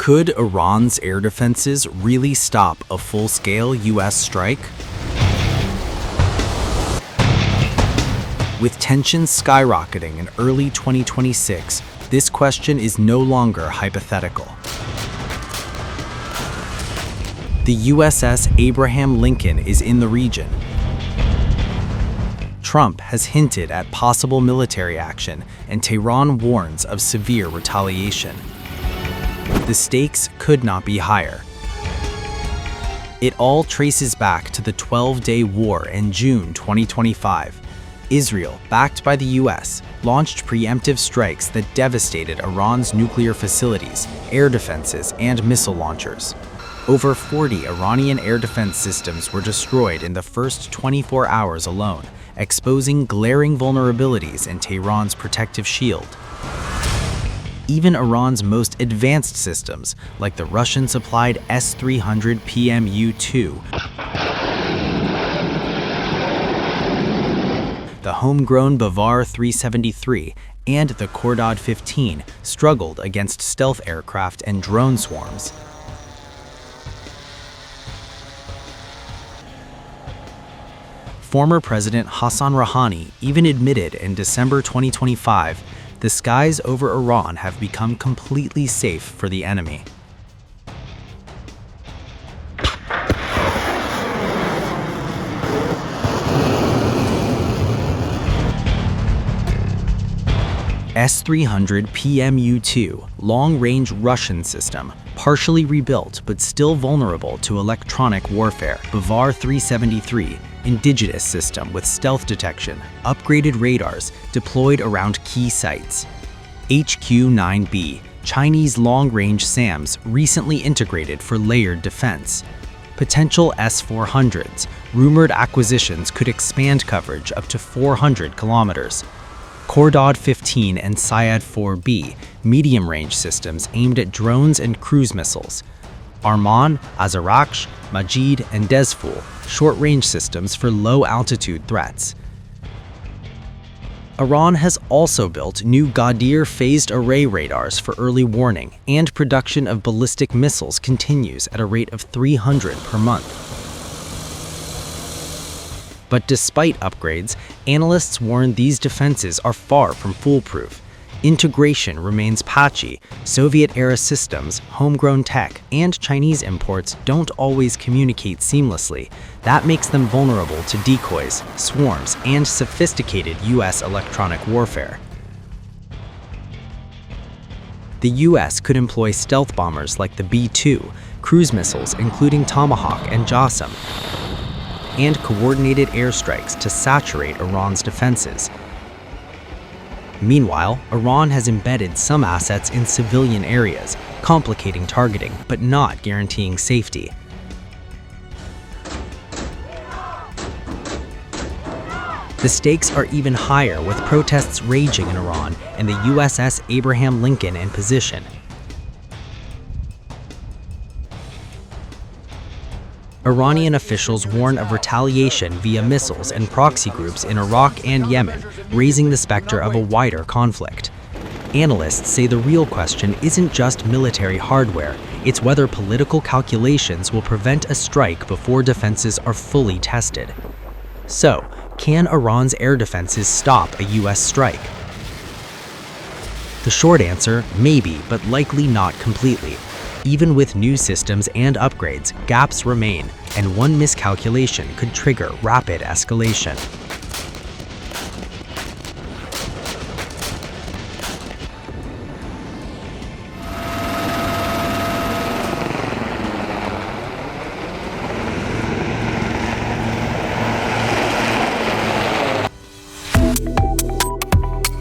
Could Iran's air defenses really stop a full-scale U.S. strike? With tensions skyrocketing in early 2026, this question is no longer hypothetical. The USS Abraham Lincoln is in the region. Trump has hinted at possible military action, and Tehran warns of severe retaliation. The stakes could not be higher. It all traces back to the 12-day war in June 2025. Israel, backed by the US, launched preemptive strikes that devastated Iran's nuclear facilities, air defenses, and missile launchers. Over 40 Iranian air defense systems were destroyed in the first 24 hours alone, exposing glaring vulnerabilities in Tehran's protective shield. Even Iran's most advanced systems, like the Russian-supplied S-400 PMU-2, the homegrown Bavar 373, and the Khordad 15, struggled against stealth aircraft and drone swarms. Former President Hassan Rouhani even admitted in December 2025, the skies over Iran have become completely safe for the enemy. S-400 PMU-2, long-range Russian system, partially rebuilt but still vulnerable to electronic warfare. Bavar 373, indigenous system with stealth detection, upgraded radars deployed around key sites. HQ-9B, Chinese long-range SAMs recently integrated for layered defense. Potential S-400s, rumored acquisitions could expand coverage up to 400 kilometers. Khordad 15 and Syad 4B, medium-range systems aimed at drones and cruise missiles. Arman, Azaraksh, Majid, and Dezful, short-range systems for low-altitude threats. Iran has also built new Ghadir phased array radars for early warning, and production of ballistic missiles continues at a rate of 300 per month. But despite upgrades, analysts warn these defenses are far from foolproof. Integration remains patchy, Soviet-era systems, homegrown tech, and Chinese imports don't always communicate seamlessly. That makes them vulnerable to decoys, swarms, and sophisticated US electronic warfare. The US could employ stealth bombers like the B-2, cruise missiles including Tomahawk and JASSM, and coordinated airstrikes to saturate Iran's defenses. Meanwhile, Iran has embedded some assets in civilian areas, complicating targeting but not guaranteeing safety. The stakes are even higher with protests raging in Iran and the USS Abraham Lincoln in position. Iranian officials warn of retaliation via missiles and proxy groups in Iraq and Yemen, raising the specter of a wider conflict. Analysts say the real question isn't just military hardware, it's whether political calculations will prevent a strike before defenses are fully tested. So, can Iran's air defenses stop a US strike? The short answer, maybe, but likely not completely. Even with new systems and upgrades, gaps remain, and one miscalculation could trigger rapid escalation.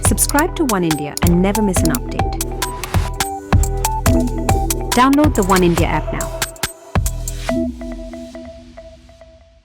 Subscribe to One India and never miss an update. Download the One India app now.